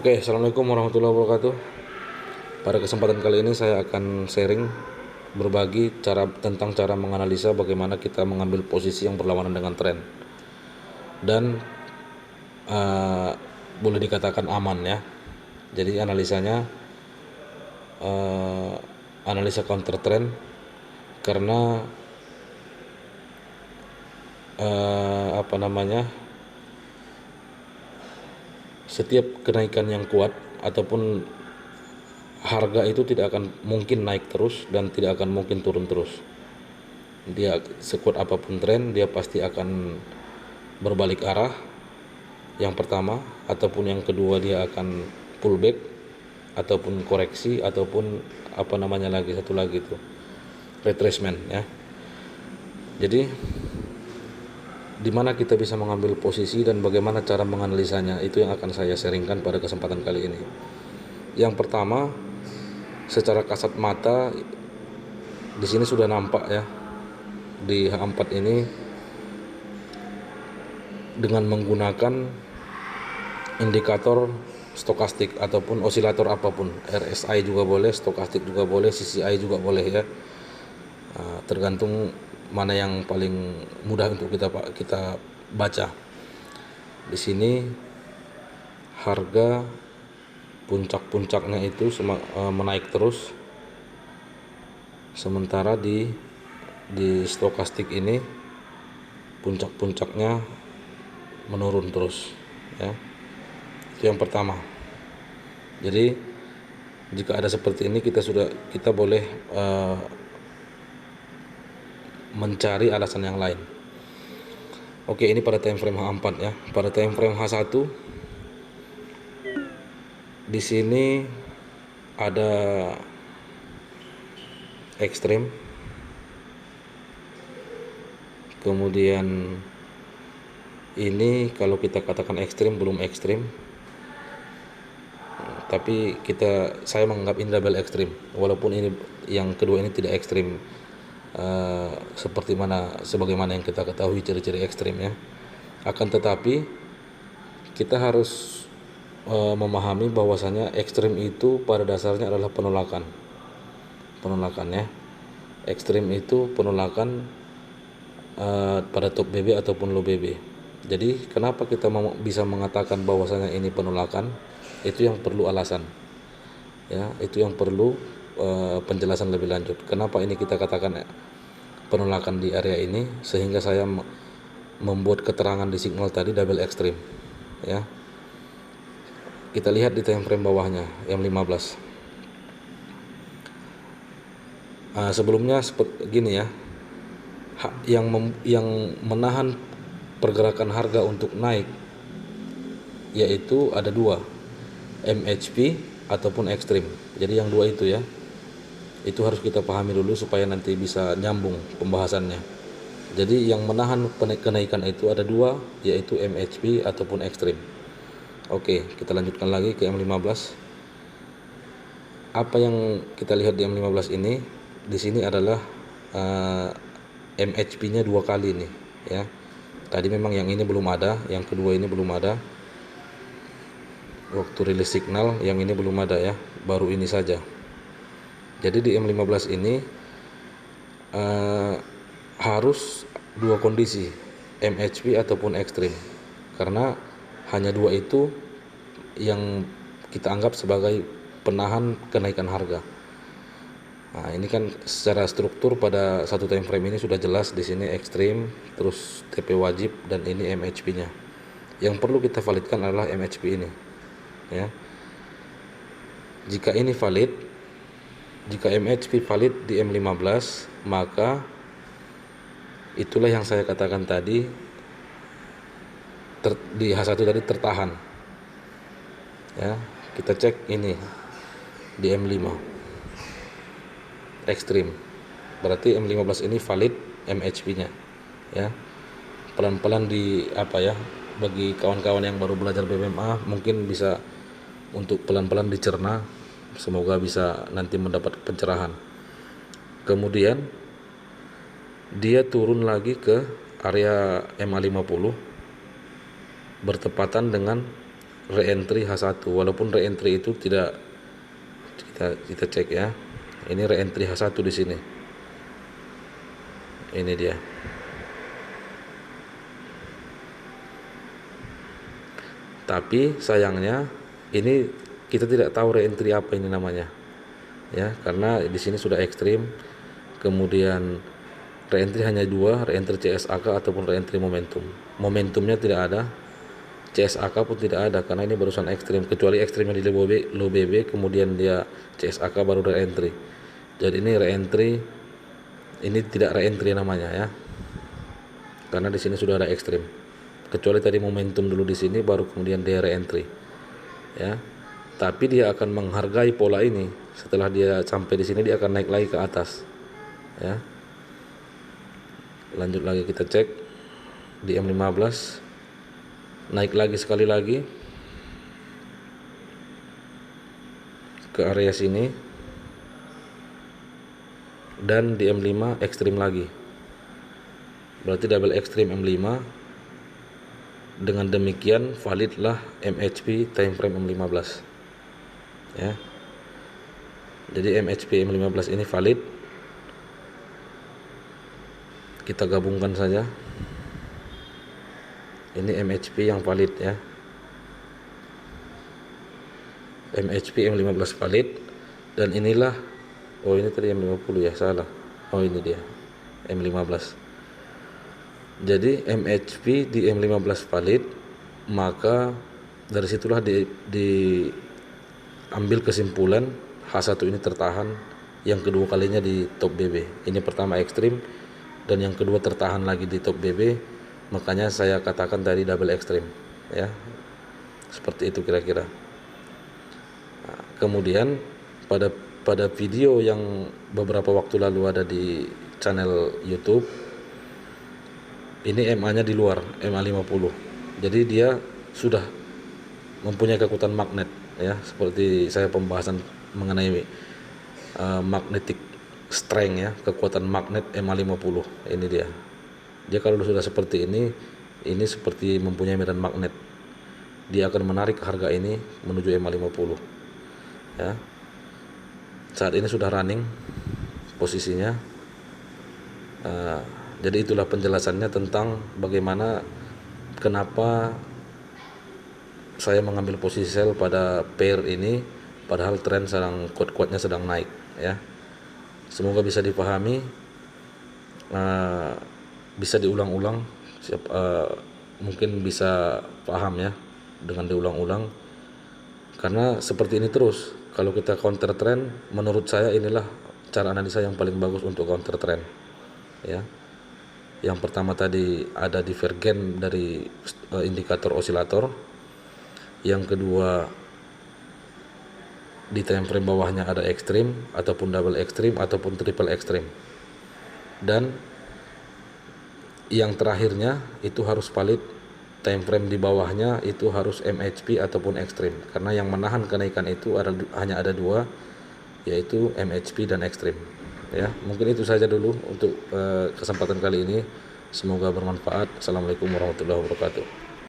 Oke, assalamualaikum warahmatullahi wabarakatuh. Pada kesempatan kali ini saya akan sharing berbagi tentang cara menganalisa bagaimana kita mengambil posisi yang berlawanan dengan tren dan uh, boleh dikatakan aman ya. Jadi analisanya analisa counter trend karena setiap kenaikan yang kuat ataupun harga itu tidak akan mungkin naik terus dan tidak akan mungkin turun terus. Dia sekuat apapun tren, dia pasti akan berbalik arah. Yang pertama, ataupun yang kedua dia akan pullback ataupun koreksi ataupun satu lagi itu retracement ya. Jadi di mana kita bisa mengambil posisi dan bagaimana cara menganalisanya, itu yang akan saya sharingkan pada kesempatan kali ini. Yang pertama, secara kasat mata di sini sudah nampak ya, di H4 ini dengan menggunakan indikator stokastik ataupun osilator apapun, RSI juga boleh, stokastik juga boleh, CCI juga boleh ya. Tergantung mana yang paling mudah untuk kita baca. Di sini harga puncak-puncaknya itu menaik terus, sementara di stokastik ini puncak-puncaknya menurun terus ya. Itu yang pertama. Jadi jika ada seperti ini kita boleh mencari alasan yang lain. Oke, ini pada time frame H4 ya. Pada time frame H1 di sini ada ekstrim, kemudian ini kalau kita katakan ekstrim belum ekstrim, tapi saya menganggap ini double ekstrim, walaupun ini yang kedua ini tidak ekstrim sebagaimana yang kita ketahui ciri-ciri ekstrim ya. Akan tetapi kita harus memahami bahwasanya ekstrim itu pada dasarnya adalah penolakan ya. Ekstrim itu penolakan pada top BB ataupun low BB. Jadi kenapa kita bisa mengatakan bahwasanya ini penolakan? Itu yang perlu alasan ya, itu yang perlu penjelasan lebih lanjut. Kenapa ini kita katakan penolakan di area ini, sehingga saya membuat keterangan di signal tadi double ekstrim ya. Kita lihat di time frame bawahnya M15. Sebelumnya seperti gini ya, yang menahan pergerakan harga untuk naik yaitu ada dua, MHP ataupun ekstrim. Jadi yang dua itu ya, itu harus kita pahami dulu supaya nanti bisa nyambung pembahasannya. Jadi yang menahan kenaikan itu ada dua, yaitu MHP ataupun ekstrim. Oke, kita lanjutkan lagi ke M15. Apa yang kita lihat di M15 ini, di sini adalah MHP-nya dua kali nih ya. Tadi memang yang ini belum ada, yang kedua ini belum ada. Waktu rilis signal yang ini belum ada ya, baru ini saja. Jadi di M15 ini harus dua kondisi, MHP ataupun ekstrim, karena hanya dua itu yang kita anggap sebagai penahan kenaikan harga. Nah, ini kan secara struktur pada satu time frame ini sudah jelas, di sini ekstrim, terus TP wajib, dan ini MHP-nya. Yang perlu kita validkan adalah MHP ini ya. Jika ini valid, jika MHP valid di M15, maka itulah yang saya katakan tadi, di H1 tadi tertahan ya. Kita cek ini di M5 ekstrim, berarti M15 ini valid MHP-nya ya. Pelan-pelan bagi kawan-kawan yang baru belajar BMA mungkin bisa untuk pelan-pelan dicerna, semoga bisa nanti mendapat pencerahan. Kemudian dia turun lagi ke area MA50 bertepatan dengan reentry H1, walaupun reentry itu tidak, kita cek ya. Ini reentry H1 di sini. Ini dia. Tapi sayangnya ini kita tidak tahu reentry apa ini namanya. Ya, karena di sini sudah ekstrim. Kemudian reentry hanya dua, reentry CSAK ataupun reentry momentum. Momentumnya tidak ada, CSAK pun tidak ada karena ini barusan ekstrim, kecuali ekstrimnya di low BB kemudian dia CSAK baru reentry. Jadi ini reentry, ini tidak reentry namanya ya, karena di sini sudah ada ekstrim. Kecuali tadi momentum dulu di sini baru kemudian dia reentry ya. Tapi dia akan menghargai pola ini. Setelah dia sampai di sini dia akan naik lagi ke atas ya. Lanjut lagi kita cek di M15, naik lagi sekali lagi ke area sini, dan di M5 ekstrim lagi, berarti double ekstrim M5. Dengan demikian validlah MHP time frame M15 ya. Jadi MHP M15 ini valid. Kita gabungkan saja, ini MHP yang valid ya, MHP M15 valid. Dan inilah, oh ini tadi M50 ya, salah, oh ini dia M15. Jadi MHP di M15 valid, maka dari situlah diambil kesimpulan H1 ini tertahan yang kedua kalinya di top BB. Ini pertama ekstrim dan yang kedua tertahan lagi di top BB, makanya saya katakan tadi double ekstrim ya, seperti itu kira-kira. Nah, kemudian pada video yang beberapa waktu lalu ada di channel YouTube, ini MA nya di luar, MA 50, jadi dia sudah mempunyai kekuatan magnet ya, seperti saya pembahasan mengenai magnetic strength ya, kekuatan magnet MA 50. Ini dia kalau sudah seperti ini seperti mempunyai medan magnet, dia akan menarik harga ini menuju MA 50 ya. Saat ini sudah running posisinya. Jadi itulah penjelasannya tentang bagaimana kenapa saya mengambil posisi sell pada pair ini padahal tren sedang kuat-kuatnya sedang naik ya. Semoga bisa dipahami, bisa diulang-ulang, mungkin bisa paham ya dengan diulang-ulang, karena seperti ini terus. Kalau kita counter trend, menurut saya inilah cara analisa yang paling bagus untuk counter trend ya. Yang pertama tadi ada divergen dari indikator osilator. Yang kedua di time frame bawahnya ada ekstrim ataupun double ekstrim ataupun triple ekstrim. Dan yang terakhirnya itu harus valid, time frame di bawahnya itu harus MHP ataupun ekstrim. Karena yang menahan kenaikan itu hanya ada dua, yaitu MHP dan ekstrim. Ya, mungkin itu saja dulu untuk kesempatan kali ini. Semoga bermanfaat. Assalamualaikum warahmatullahi wabarakatuh.